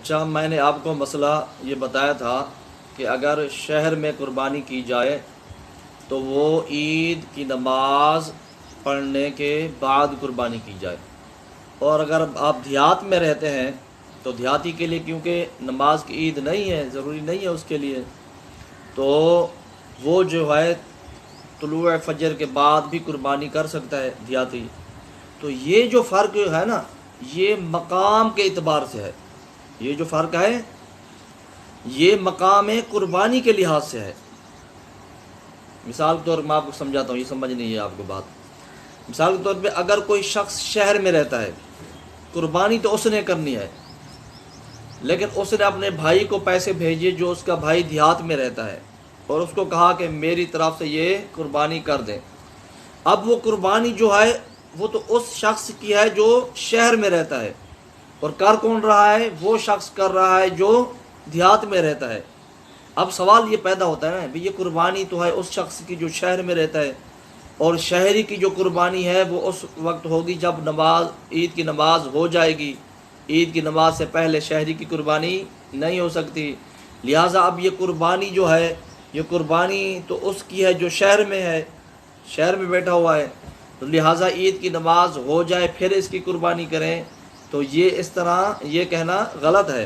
اچھا، میں نے آپ کو مسئلہ یہ بتایا تھا کہ اگر شہر میں قربانی کی جائے تو وہ عید کی نماز پڑھنے کے بعد قربانی کی جائے، اور اگر آپ دیہات میں رہتے ہیں تو دیہاتی کے لیے کیونکہ نماز کی عید نہیں ہے، ضروری نہیں ہے اس کے لیے، تو وہ جو ہے طلوع فجر کے بعد بھی قربانی کر سکتا ہے دیہاتی۔ تو یہ جو فرق ہے نا، یہ مقام کے اعتبار سے ہے، یہ جو فرق ہے یہ مقام قربانی کے لحاظ سے ہے۔ مثال کے طور پر میں آپ کو سمجھاتا ہوں، یہ سمجھ نہیں ہے آپ کو بات۔ مثال کے طور پہ اگر کوئی شخص شہر میں رہتا ہے، قربانی تو اس نے کرنی ہے، لیکن اس نے اپنے بھائی کو پیسے بھیجے جو اس کا بھائی دیہات میں رہتا ہے، اور اس کو کہا کہ میری طرف سے یہ قربانی کر دیں۔ اب وہ قربانی جو ہے وہ تو اس شخص کی ہے جو شہر میں رہتا ہے، اور کر کون رہا ہے؟ وہ شخص کر رہا ہے جو دیہات میں رہتا ہے۔ اب سوال یہ پیدا ہوتا ہے نا، یہ قربانی تو ہے اس شخص کی جو شہر میں رہتا ہے، اور شہری کی جو قربانی ہے وہ اس وقت ہوگی جب نماز عید کی نماز ہو جائے گی۔ عید کی نماز سے پہلے شہری کی قربانی نہیں ہو سکتی، لہٰذا اب یہ قربانی جو ہے، یہ قربانی تو اس کی ہے جو شہر میں ہے، شہر میں بیٹھا ہوا ہے، تو لہٰذا عید کی نماز ہو جائے پھر اس کی قربانی کریں، تو یہ اس طرح یہ کہنا غلط ہے۔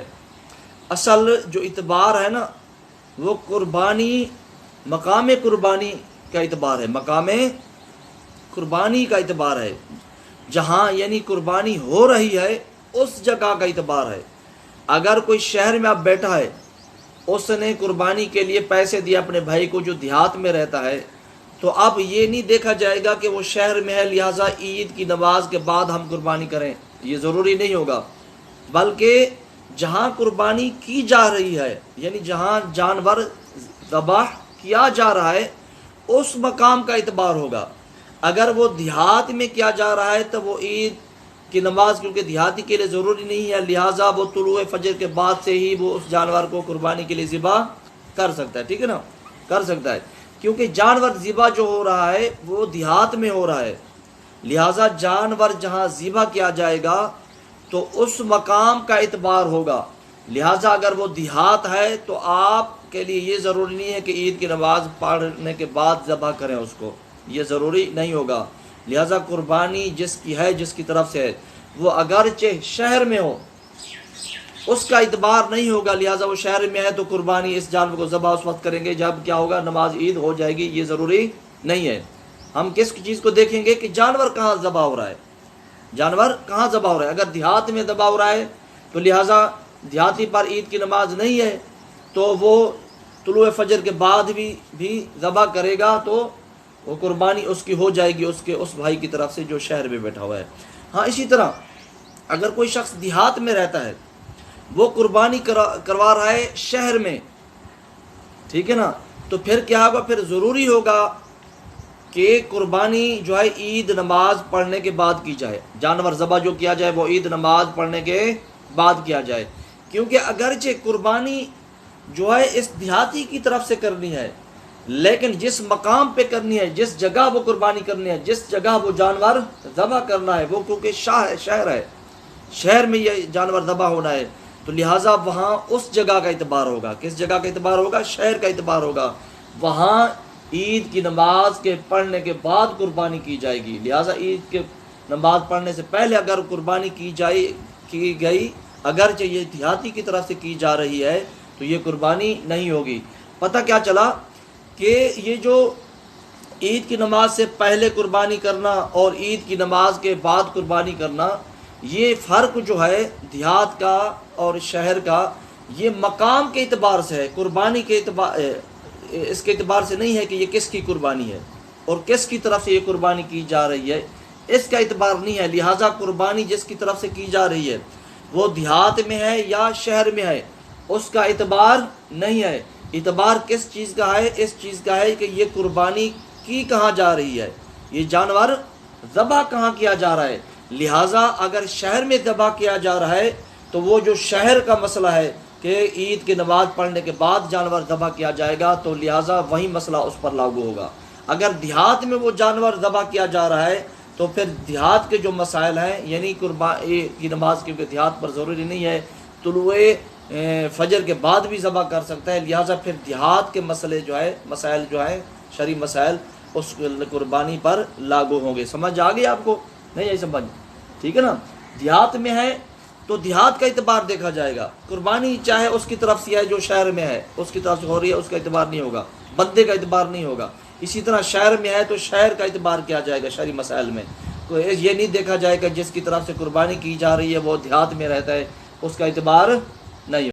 اصل جو اعتبار ہے نا وہ قربانی، مقام قربانی کا اعتبار ہے، مقام قربانی کا اعتبار ہے، جہاں یعنی قربانی ہو رہی ہے اس جگہ کا اعتبار ہے۔ اگر کوئی شہر میں اب بیٹھا ہے، اس نے قربانی کے لیے پیسے دیا اپنے بھائی کو جو دیہات میں رہتا ہے، تو اب یہ نہیں دیکھا جائے گا کہ وہ شہر میں ہے لہٰذا عید کی نماز کے بعد ہم قربانی کریں، یہ ضروری نہیں ہوگا، بلکہ جہاں قربانی کی جا رہی ہے، یعنی جہاں جانور ذبح کیا جا رہا ہے اس مقام کا اعتبار ہوگا۔ اگر وہ دیہات میں کیا جا رہا ہے تو وہ عید کی نماز کیونکہ دیہاتی کے لیے ضروری نہیں ہے، لہٰذا وہ طلوع فجر کے بعد سے ہی وہ اس جانور کو قربانی کے لیے ذبح کر سکتا ہے، ٹھیک ہے نا، کر سکتا ہے، کیونکہ جانور ذبح جو ہو رہا ہے وہ دیہات میں ہو رہا ہے، لہٰذا جانور جہاں ذبح کیا جائے گا تو اس مقام کا اعتبار ہوگا، لہٰذا اگر وہ دیہات ہے تو آپ کے لیے یہ ضروری نہیں ہے کہ عید کی نماز پڑھنے کے بعد ذبح کریں اس کو، یہ ضروری نہیں ہوگا، لہٰذا قربانی جس کی ہے، جس کی طرف سے ہے، وہ اگرچہ شہر میں ہو اس کا اعتبار نہیں ہوگا، لہٰذا وہ شہر میں ہے تو قربانی اس جانور کو ذبح اس وقت کریں گے جب کیا ہوگا، نماز عید ہو جائے گی، یہ ضروری نہیں ہے۔ ہم کس چیز کو دیکھیں گے کہ جانور کہاں ذبح ہو رہا ہے، جانور کہاں ذبح ہو رہا ہے۔ اگر دیہات میں ذبح ہو رہا ہے تو لہٰذا دیہاتی پر عید کی نماز نہیں ہے، تو وہ طلوع فجر کے بعد بھی ذبح کرے گا تو وہ قربانی اس کی ہو جائے گی اس بھائی کی طرف سے جو شہر میں بیٹھا ہوا ہے۔ ہاں اسی طرح اگر کوئی شخص دیہات میں رہتا ہے، وہ قربانی کروا رہا ہے شہر میں، ٹھیک ہے نا، تو پھر کیا ہوگا، پھر ضروری ہوگا کہ قربانی جو ہے عید نماز پڑھنے کے بعد کی جائے، جانور ذبح جو کیا جائے وہ عید نماز پڑھنے کے بعد کیا جائے، کیونکہ اگرچہ قربانی جو ہے اس دیہاتی کی طرف سے کرنی ہے، لیکن جس مقام پہ کرنی ہے، جس جگہ وہ قربانی کرنی ہے، جس جگہ وہ جانور ذبح کرنا ہے، وہ کیونکہ شہر ہے، شہر میں یہ جانور ذبح ہونا ہے، تو لہٰذا وہاں اس جگہ کا اعتبار ہوگا، کس جگہ کا اعتبار ہوگا، شہر کا اعتبار ہوگا، وہاں عید کی نماز کے پڑھنے کے بعد قربانی کی جائے گی، لہٰذا عید کے نماز پڑھنے سے پہلے اگر قربانی کی گئی، اگرچہ یہ دیہاتی کی طرف سے کی جا رہی ہے تو یہ قربانی نہیں ہوگی۔ پتہ کیا چلا کہ یہ جو عید کی نماز سے پہلے قربانی کرنا اور عید کی نماز کے بعد قربانی کرنا، یہ فرق جو ہے دیہات کا اور شہر کا، یہ مقام کے اعتبار سے ہے، قربانی کے اعتبار، اس کے اعتبار سے نہیں ہے کہ یہ کس کی قربانی ہے اور کس کی طرف سے یہ قربانی کی جا رہی ہے، اس کا اعتبار نہیں ہے، لہٰذا قربانی جس کی طرف سے کی جا رہی ہے وہ دیہات میں ہے یا شہر میں ہے اس کا اعتبار نہیں ہے، اعتبار کس چیز کا ہے، اس چیز کا ہے کہ یہ قربانی کی کہاں جا رہی ہے، یہ جانور ذبح کہاں کیا جا رہا ہے، لہٰذا اگر شہر میں ذبح کیا جا رہا ہے تو وہ جو شہر کا مسئلہ ہے کہ عید کی نماز پڑھنے کے بعد جانور ذبح کیا جائے گا تو لہٰذا وہی مسئلہ اس پر لاگو ہوگا۔ اگر دیہات میں وہ جانور ذبح کیا جا رہا ہے تو پھر دیہات کے جو مسائل ہیں، یعنی قربانی کی نماز کیونکہ دیہات پر ضروری نہیں ہے طلوع فجر کے بعد بھی ذبح کر سکتا ہے. لہٰذا پھر دیہات کے مسئلے جو ہے مسائل جو ہے شرعی مسائل اس قربانی پر لاگو ہوں گے. سمجھ آ گئی آپ کو؟ نہیں یہی سمجھ ٹھیک ہے نا. دیہات میں ہے تو دیہات کا اعتبار دیکھا جائے گا. قربانی چاہے اس کی طرف سے ہے جو شہر میں ہے اس کی طرف سے ہو رہی ہے اس کا اعتبار نہیں ہوگا, بندے کا اعتبار نہیں ہوگا. اسی طرح شہر میں ہے تو شہر کا اعتبار کیا جائے گا شرعی مسائل میں. یہ نہیں دیکھا جائے گا جس کی طرف سے قربانی کی جا رہی ہے وہ دیہات میں رہتا ہے اس کا اعتبار